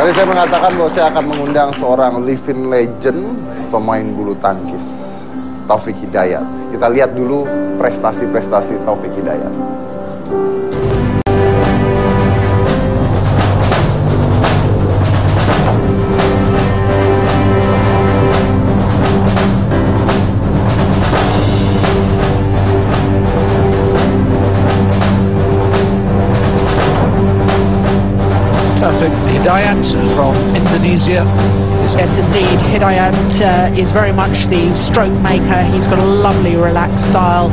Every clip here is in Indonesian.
Tadi saya mengatakan bahwa saya akan mengundang seorang living legend pemain bulu tangkis, Taufik Hidayat. Kita lihat dulu prestasi-prestasi Taufik Hidayat. Taufik Hidayat from Indonesia. Yes, indeed. Hidayat is very much the stroke maker. He's got a lovely, relaxed style.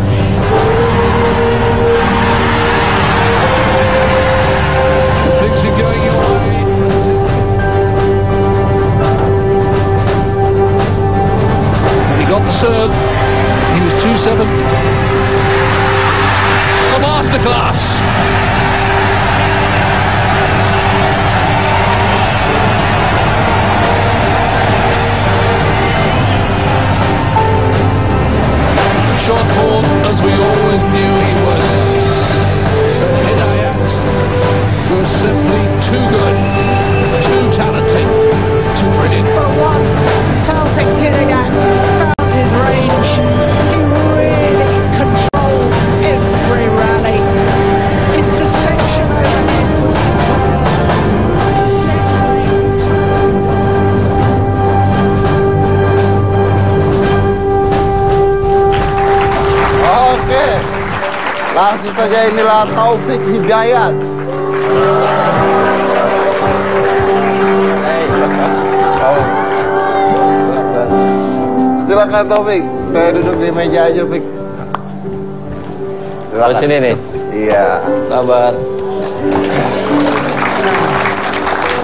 Things are going your way. He got the serve. He was 2-7. A masterclass. Short form, as we always knew he was. But Hidayat was simply too good, too talented, too brilliant. For once, Taufik Hidayat found his range. He really controlled every rally. His dissection overhead was Oke, langsung saja inilah Taufik Hidayat. Silakan Taufik, saya duduk di meja aja, Fik. Di sini nih. Iya. Kabar.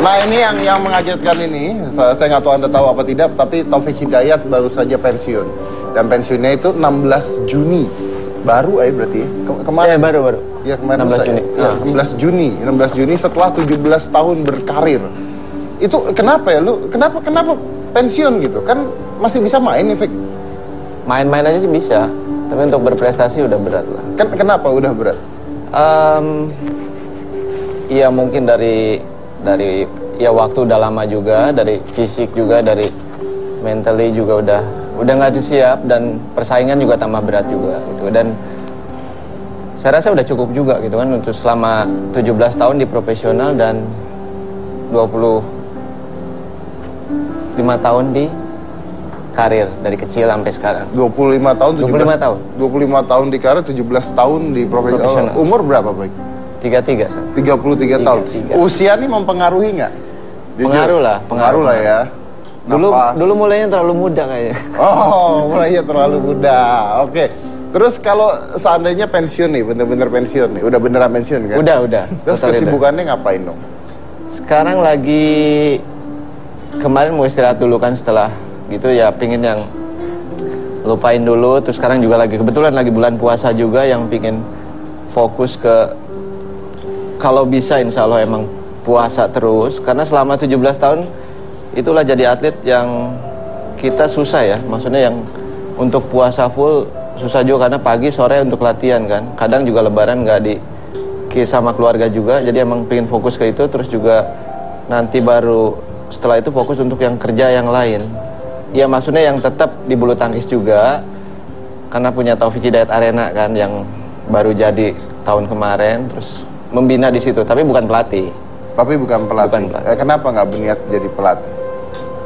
Nah ini yang mengagetkan ini, saya nggak tahu Anda tahu apa tidak, tapi Taufik Hidayat baru saja pensiun. Dan pensiunnya itu 16 Juni. Baru berarti ya? Kemarin? Baru. Ya kemarin 16 Juni. Ya, 16 Juni setelah 17 tahun berkarir. Itu kenapa ya lu? Kenapa pensiun gitu? Kan masih bisa main nih, Fik. Main-main aja sih bisa, tapi untuk berprestasi udah berat lah. Kenapa udah berat? Iya mungkin dari ya waktu udah lama juga, dari fisik juga, dari mentally juga udah nggak siap, dan persaingan juga tambah berat juga gitu. Dan saya rasa udah cukup juga gitu kan untuk selama 17 tahun di profesional dan 25 tahun di karir dari kecil sampai sekarang. 25 tahun, 25 tahun. 25 tahun di karir, 17 tahun di profesional. Umur berapa, Baik? 33. 33 tahun. Usia nih mempengaruhi nggak? Pengaruh lah ya. Dulu mulainya terlalu muda kayaknya. Oh, mulainya terlalu muda. Oke. Terus kalau seandainya pensiun nih, bener-bener pensiun nih, udah beneran pensiun kan? Udah. Terus kesibukannya ngapain dong? Sekarang kemarin mau istirahat dulu kan, setelah gitu ya pingin yang lupain dulu. Terus sekarang juga kebetulan lagi bulan puasa juga, yang pingin fokus ke, kalau bisa insya Allah emang puasa terus. Karena selama 17 tahun itulah jadi atlet yang kita susah ya, maksudnya yang untuk puasa full susah juga, karena pagi sore untuk latihan kan, kadang juga lebaran nggak sama keluarga juga, jadi emang pengen fokus ke itu. Terus juga nanti baru setelah itu fokus untuk yang kerja yang lain ya, maksudnya yang tetap di bulu tangkis juga, karena punya Taufik Hidayat Arena kan yang baru jadi tahun kemarin, terus membina di situ, tapi bukan pelatih. Kenapa nggak berniat jadi pelatih?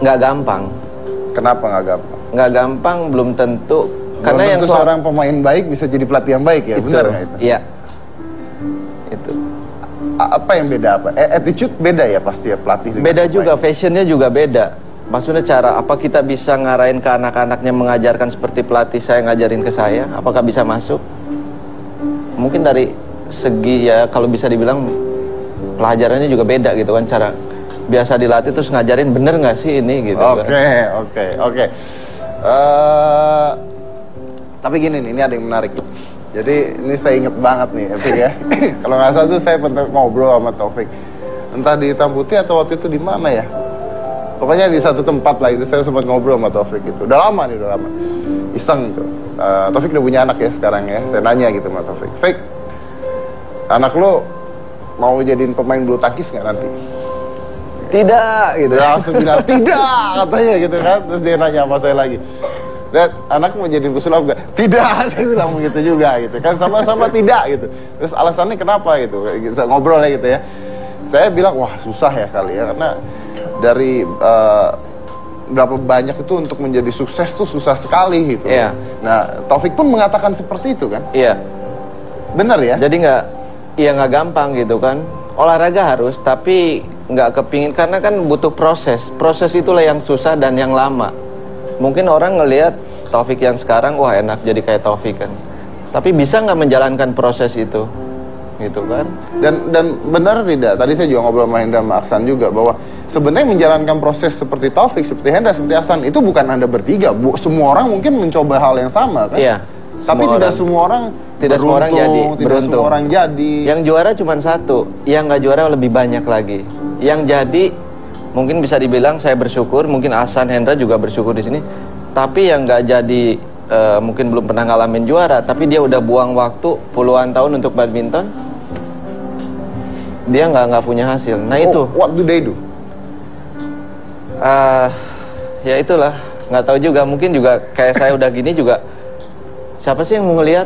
Nggak gampang. Kenapa nggak gampang? Nggak gampang, belum tentu. Karena belum yang tentu seorang pemain baik bisa jadi pelatih yang baik ya, benar nggak itu? Iya. Itu. Apa yang beda apa? Attitude beda ya pasti ya pelatih. Beda juga, fashionnya juga beda. Maksudnya cara apa kita bisa ngarahin ke anak-anaknya, mengajarkan seperti pelatih saya ngajarin ke saya, apakah bisa masuk? Mungkin dari segi ya kalau bisa dibilang pelajarannya juga beda gitu kan, cara biasa dilatih terus ngajarin bener nggak sih ini gitu. Oke. Tapi gini nih, ini ada yang menarik. Jadi ini saya inget banget nih, Taufik ya. Kalau nggak salah tuh saya pernah ngobrol sama Taufik. Entah di Hitam Putih atau waktu itu di mana ya. Pokoknya di satu tempat lah itu saya sempat ngobrol sama Taufik gitu. Udah lama. Iseng tuh. Taufik udah punya anak ya sekarang ya. Saya nanya gitu sama Taufik. Fik, anak lo mau jadiin pemain bulu tangkis nggak nanti? Tidak gitu. Dia langsung bilang tidak katanya gitu kan. Terus dia nanya sama saya lagi, Dad, anak mau jadi pesulap gak? Tidak, saya bilang begitu juga gitu kan, sama-sama tidak gitu. Terus alasannya kenapa gitu, ngobrol ya gitu ya. Saya bilang wah susah ya kali ya, karena dari berapa banyak itu untuk menjadi sukses tuh susah sekali gitu. Iya. Nah Taufik pun mengatakan seperti itu kan? Iya. Benar ya? Jadi nggak gampang gitu kan. Olahraga harus, tapi nggak kepingin karena kan butuh proses. Proses itulah yang susah dan yang lama. Mungkin orang ngelihat Taufik yang sekarang, wah enak jadi kayak Taufik kan. Tapi bisa nggak menjalankan proses itu, gitu kan? Dan benar tidak? Tadi saya juga ngobrol sama Hendra sama Aksan juga bahwa sebenarnya menjalankan proses seperti Taufik, seperti Hendra, seperti Aksan itu bukan Anda bertiga. Semua orang mungkin mencoba hal yang sama kan? Iya. Tapi tidak semua orang jadi. Tidak semua orang jadi. Yang juara cuma satu, yang nggak juara lebih banyak lagi. Yang jadi mungkin bisa dibilang saya bersyukur, mungkin Aksan, Hendra juga bersyukur di sini. Tapi yang nggak jadi mungkin belum pernah ngalamin juara, tapi dia udah buang waktu puluhan tahun untuk badminton. Dia nggak punya hasil. Nah itu. What do they do? Ya itulah, nggak tahu juga. Mungkin juga kayak saya udah gini juga. Siapa sih yang mau ngelihat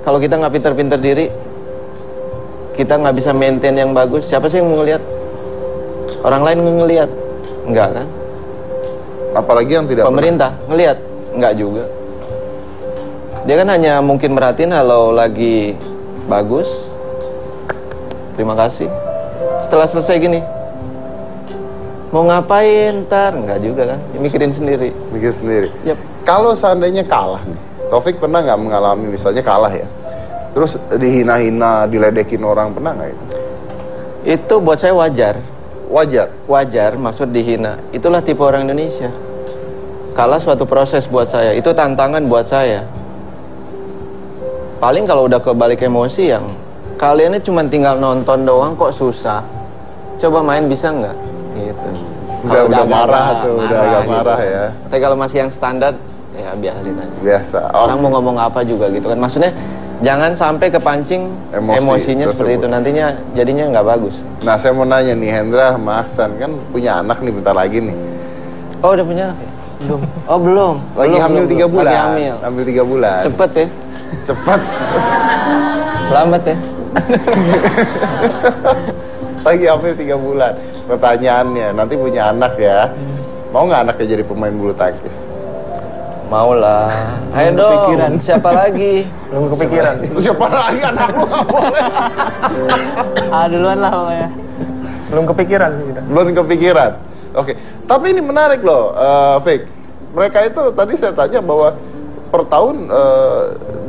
kalau kita nggak pinter-pinter diri, kita nggak bisa maintain yang bagus? Siapa sih yang mau ngelihat? Orang lain mau ngelihat? Enggak kan? Apalagi yang tidak pemerintah ngelihat? Enggak juga. Dia kan hanya mungkin merhatiin kalau lagi bagus. Terima kasih. Setelah selesai gini, mau ngapain ntar? Enggak juga kan? Dia mikirin sendiri. Mikir sendiri. Yep. Kalau seandainya kalah nih, Taufik pernah nggak mengalami misalnya kalah ya, terus dihina-hina, diledekin orang, pernah nggak itu? Itu buat saya wajar. Wajar? Maksud dihina. Itulah tipe orang Indonesia. Kalah suatu proses buat saya. Itu tantangan buat saya. Paling kalau udah kebalik emosi yang kalian ini cuma tinggal nonton doang kok susah. Coba main bisa nggak? Gitu. Udah marah tuh, udah agak marah gitu. Ya. Tapi kalau masih yang standar, ya biasain aja. Biasa. Orang mau ngomong apa juga gitu kan. Maksudnya jangan sampai kepancing emosinya tersebut. seperti itu. Nantinya jadinya nggak bagus. Nah saya mau nanya nih, Hendra sama Aksan kan punya anak nih bentar lagi nih. Oh udah punya anak ya? Belum. Oh belum. Lagi hamil 3 bulan. Lagi hamil. Hamil 3 bulan. Cepet ya. Cepat. Selamat ya. Lagi hamil 3 bulan. Pertanyaannya, nanti punya anak ya, mau nggak anaknya jadi pemain bulu tangkis? Mau lah. Ayo dong. Siapa lagi? Belum kepikiran. Siapa lagi anak lu nggak boleh? Duluan lah pokoknya. Belum kepikiran sih kita. Belum kepikiran. Oke. Tapi ini menarik loh, Fik. Mereka itu tadi saya tanya bahwa per tahun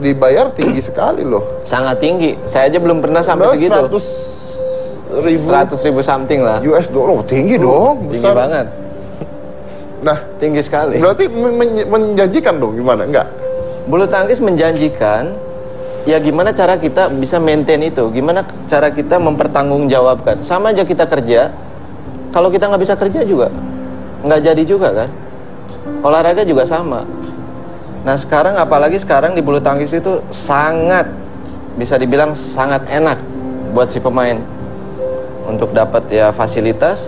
dibayar tinggi sekali loh. Sangat tinggi. Saya aja belum pernah sampai segitu. 100.000 something lah. US dollar, tinggi dong. Tinggi banget. Nah, tinggi sekali. Berarti menjanjikan dong, gimana? Enggak? Bulu tangkis menjanjikan. Ya gimana cara kita bisa maintain itu? Gimana cara kita mempertanggungjawabkan? Sama aja kita kerja. Kalau kita nggak bisa kerja juga, nggak jadi juga kan? Olahraga juga sama. Nah sekarang, apalagi sekarang di bulu tangkis itu sangat, bisa dibilang sangat enak buat si pemain untuk dapat ya fasilitas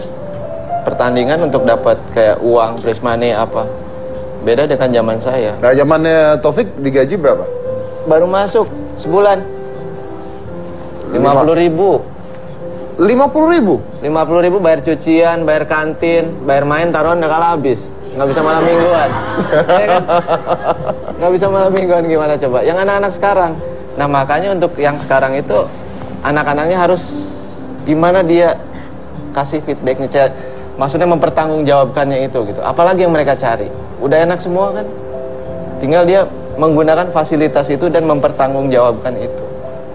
pertandingan, untuk dapat kayak uang, prize money apa. Beda dengan zaman saya. Nah zamannya Taufik digaji berapa? Baru masuk sebulan 50.000. 50.000? 50.000 bayar cucian, bayar kantin, bayar main, taruhan udah kalah habis. Nggak bisa malam mingguan. Ya kan? Nggak bisa malam mingguan, gimana coba? Yang anak-anak sekarang. Nah makanya untuk yang sekarang itu anak-anaknya harus gimana dia kasih feedbacknya, maksudnya mempertanggungjawabkannya itu gitu. Apalagi yang mereka cari, udah enak semua kan, tinggal dia menggunakan fasilitas itu dan mempertanggungjawabkan itu.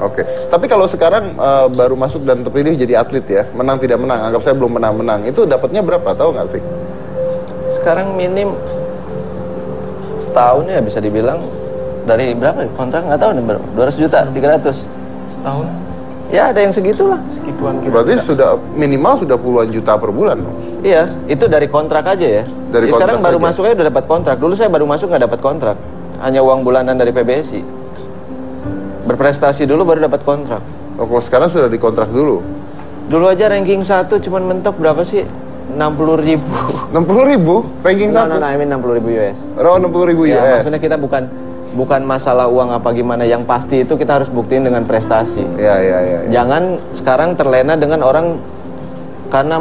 Oke, tapi kalau sekarang baru masuk dan terpilih jadi atlet ya, menang tidak menang, anggap saya belum menang, itu dapatnya berapa, tahu nggak sih? Sekarang minim setahun ya bisa dibilang dari berapa kontrak, nggak tahu nih, 200 juta, 300 Setahun? Ya ada yang segitulah. Segituan kira-kira. Berarti sudah minimal sudah puluhan juta per bulan dong? Iya, itu dari kontrak aja ya. Dari Ya, sekarang kontrak baru saja. masuk aja udah dapat kontrak. Dulu saya baru masuk nggak dapat kontrak, hanya uang bulanan dari PBSI. Berprestasi dulu baru dapat kontrak. Oh, kalau sekarang sudah dikontrak dulu? Dulu aja ranking 1 cuman mentok berapa sih? 60.000. 60.000 ranking No, 1. I mean 60.000 US. Oh, 60.000 Ya, US. maksudnya kita bukan masalah uang apa gimana, yang pasti itu kita harus buktiin dengan prestasi. Ya. Jangan sekarang terlena dengan orang karena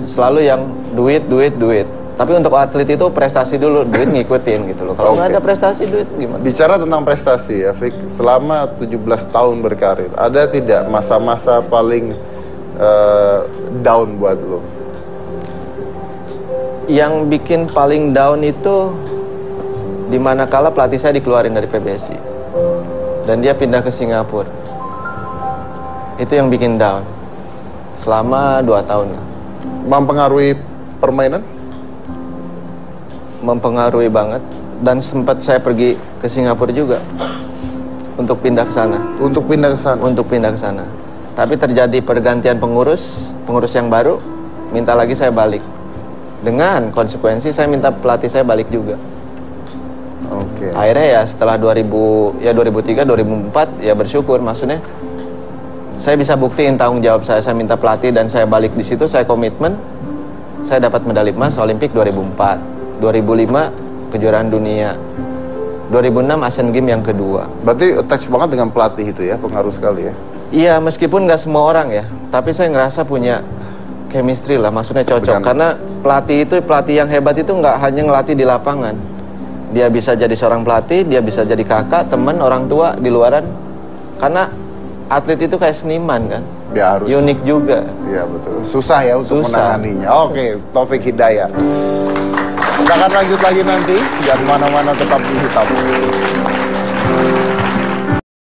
selalu yang duit. Tapi untuk atlet itu prestasi dulu, duit ngikutin gitu loh. Kalau nggak ada prestasi, duit gimana? Bicara tentang prestasi ya, Fik, selama 17 tahun berkarir, ada tidak masa-masa paling down buat lo? Yang bikin paling down itu di mana kala pelatih saya dikeluarin dari PBSI dan dia pindah ke Singapura. Itu yang bikin down selama 2 tahun. Mempengaruhi permainan? Mempengaruhi banget, dan sempat saya pergi ke Singapura juga untuk pindah ke sana. Untuk pindah ke sana. Tapi terjadi pergantian pengurus yang baru minta lagi saya balik. Dengan konsekuensi saya minta pelatih saya balik juga. Oke. Akhirnya ya setelah 2003, 2004 ya bersyukur, maksudnya saya bisa buktiin tanggung jawab saya minta pelatih dan saya balik di situ, saya komitmen. Saya dapat medali emas Olimpik 2004. 2005 kejuaraan dunia, 2006 Asian Games yang kedua. Berarti attach banget dengan pelatih itu ya, pengaruh sekali ya. Iya, meskipun nggak semua orang ya, tapi saya ngerasa punya chemistry lah, maksudnya cocok. Karena pelatih yang hebat itu nggak hanya ngelatih di lapangan, dia bisa jadi seorang pelatih, dia bisa jadi kakak, teman, orang tua di luaran. Karena atlet itu kayak seniman kan, Dia harus unik juga. Iya betul. Susah ya untuk Susah. menanganinya. Oke, Taufik Hidayat. Kita akan lanjut lagi nanti. Jangan mana-mana, tetap di Hitam.